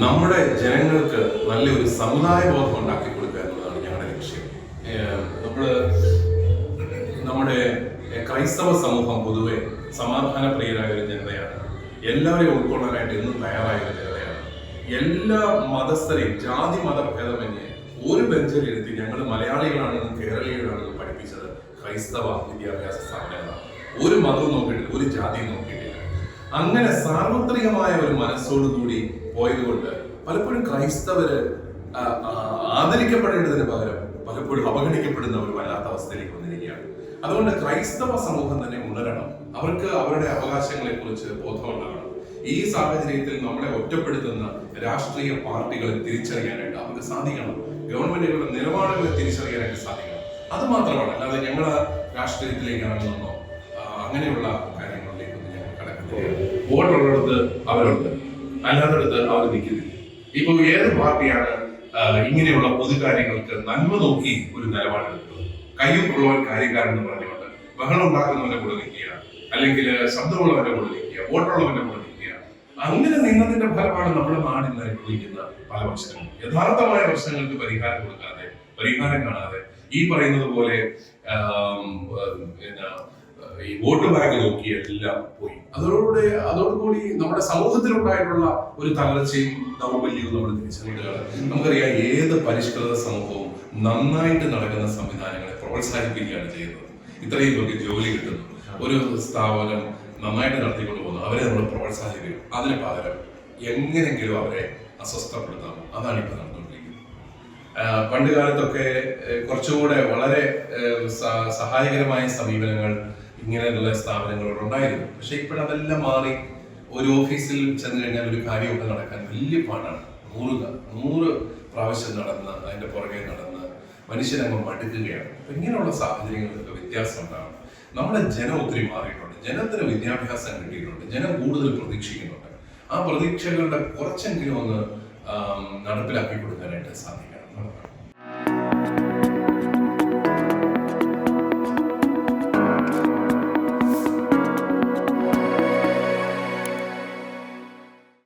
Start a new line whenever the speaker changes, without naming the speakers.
നമ്മുടെ ജനങ്ങൾക്ക് നല്ലൊരു സമുദായ ബോധം ഉണ്ടാക്കി കൊടുക്കുക എന്നതാണ് ഞങ്ങളുടെ ലക്ഷ്യം. നമ്മുടെ ക്രൈസ്തവ സമൂഹം പൊതുവെ സമാധാനപ്രിയരായ ഒരു ജനതയാണ്. എല്ലാവരെയും ഉൾക്കൊള്ളാനായിട്ട് എന്നും തയ്യാറായ ഒരു ജനതയാണ്. എല്ലാ മതസ്ഥരെയും ജാതി മതഭേദമന്യേ ഒരു ബെഞ്ചിലിരുത്തി ഞങ്ങൾ മലയാളികളാണെന്നും കേരളീയരാണെന്നും പഠിപ്പിച്ചത് ക്രൈസ്തവ വിദ്യാഭ്യാസ സ്ഥാപനങ്ങളാണ്. ഒരു മതവും നോക്കിയിട്ടില്ല, ഒരു ജാതിയും നോക്കിയിട്ടില്ല. അങ്ങനെ സാർവത്രികമായ ഒരു മനസ്സോടുകൂടി പോയതുകൊണ്ട് പലപ്പോഴും ക്രൈസ്തവര് ആദരിക്കപ്പെടേണ്ടതിന് പകരം പലപ്പോഴും അവഗണിക്കപ്പെടുന്ന ഒരു വല്ലാത്ത അവസ്ഥയിലേക്ക് വന്നിരിക്കുകയാണ്. അതുകൊണ്ട് ക്രൈസ്തവ സമൂഹം തന്നെ ഉണരണം. അവർക്ക് അവരുടെ അവകാശങ്ങളെ കുറിച്ച് ബോധമുണ്ടാകണം. ഈ സാഹചര്യത്തിൽ നമ്മളെ ഒറ്റപ്പെടുത്തുന്ന രാഷ്ട്രീയ പാർട്ടികളെ തിരിച്ചറിയാനായിട്ട് അവർക്ക് സാധിക്കണം. ഗവൺമെന്റുകളുടെ നിലപാടുകളെ തിരിച്ചറിയാനായിട്ട് സാധിക്കണം. അത് മാത്രമാണ്, അല്ലാതെ ഞങ്ങൾ രാഷ്ട്രീയത്തിലേക്ക് ഇറങ്ങുന്നോ അങ്ങനെയുള്ള കാര്യങ്ങളിലേക്കൊന്നും ഞങ്ങൾ കടക്കുന്നില്ല. വോട്ടുള്ളിടത്ത് അവരുണ്ട്, അല്ലാത്തടത്ത് അവർ നിൽക്കുന്നില്ല. ഇപ്പൊ ഏത് പാർട്ടിയാണ് ഇങ്ങനെയുള്ള പൊതുകാര്യങ്ങൾക്ക് നന്മ നോക്കി ഒരു നിലപാടെടുക്കുന്നത്? കയ്യൊപ്പുള്ളവൻ കാര്യക്കാരെന്ന് പറഞ്ഞുകൊണ്ട് ബഹളം ഉണ്ടാക്കുന്നവന്റെ കൂടെ നിൽക്കുക, അല്ലെങ്കിൽ ശബ്ദമുള്ളവന്റെ കൂടെ നിൽക്കുക, വോട്ടുള്ളവന്റെ കൂടെ നിൽക്കുക. അങ്ങനെ നിന്നതിന്റെ ഫലമാണ് നമ്മുടെ നാടിന് അനുഭവിക്കുന്ന പല പ്രശ്നങ്ങളും. യഥാർത്ഥമായ പ്രശ്നങ്ങൾക്ക് പരിഹാരം കാണാതെ ഈ പറയുന്നത് പോലെ ഈ വോട്ട് ബാങ്ക് നോക്കി എല്ലാം പോയി. അതോടുകൂടി നമ്മുടെ സമൂഹത്തിലുണ്ടായിട്ടുള്ള ഒരു തകർച്ചയും ദൗർബല്യവും നമ്മൾ തിരിച്ചറിയുകയാണ്. നമുക്കറിയാം, ഏത് പരിഷ്കൃത സമൂഹവും നന്നായിട്ട് നടക്കുന്ന സംവിധാനങ്ങളെ പ്രോത്സാഹിപ്പിക്കുകയാണ് ചെയ്യുന്നത്. ഇത്രയും പേർക്ക് ജോലി കിട്ടുന്നു, ഒരു സ്ഥാപനം നന്നായിട്ട് നടത്തിക്കൊണ്ട് പോകുന്നു, അവരെ നമ്മൾ പ്രോത്സാഹിപ്പിക്കും. അതിന് പകരം എങ്ങനെങ്കിലും അവരെ അസ്വസ്ഥപ്പെടുത്താം. അതാണ് ഇപ്പൊ നടന്നുകൊണ്ടിരിക്കുന്നത്. പണ്ട് കാലത്തൊക്കെ കുറച്ചുകൂടെ വളരെ സഹായകരമായ സമീപനങ്ങൾ ഇങ്ങനെയുള്ള സ്ഥാപനങ്ങളോടുണ്ടായിരുന്നു. പക്ഷെ ഇപ്പോഴതെല്ലാം മാറി. ഒരു ഓഫീസിൽ ചെന്ന് കഴിഞ്ഞാൽ ഒരു കാര്യമൊക്കെ നടക്കാൻ വലിയ പാടാണ്. 100 പ്രാവശ്യം നടന്ന് അതിന്റെ പുറകെ നടന്ന് മനുഷ്യരങ്ങ് മടുക്കുകയാണ്. ഇങ്ങനെയുള്ള സാഹചര്യങ്ങൾക്ക് വ്യത്യാസം ഉണ്ടാകും. നമ്മുടെ ജനം ഒത്തിരി മാറിയിട്ടുണ്ട്. ജനത്തിന് വിദ്യാഭ്യാസം കിട്ടിയിട്ടുണ്ട്. ജനം കൂടുതൽ പ്രതീക്ഷിക്കുന്നുണ്ട്. ആ പ്രതീക്ഷകളുടെ കുറച്ചെങ്കിലും ഒന്ന് നടപ്പിലാക്കി കൊടുക്കാനായിട്ട് സാധിക്കണം.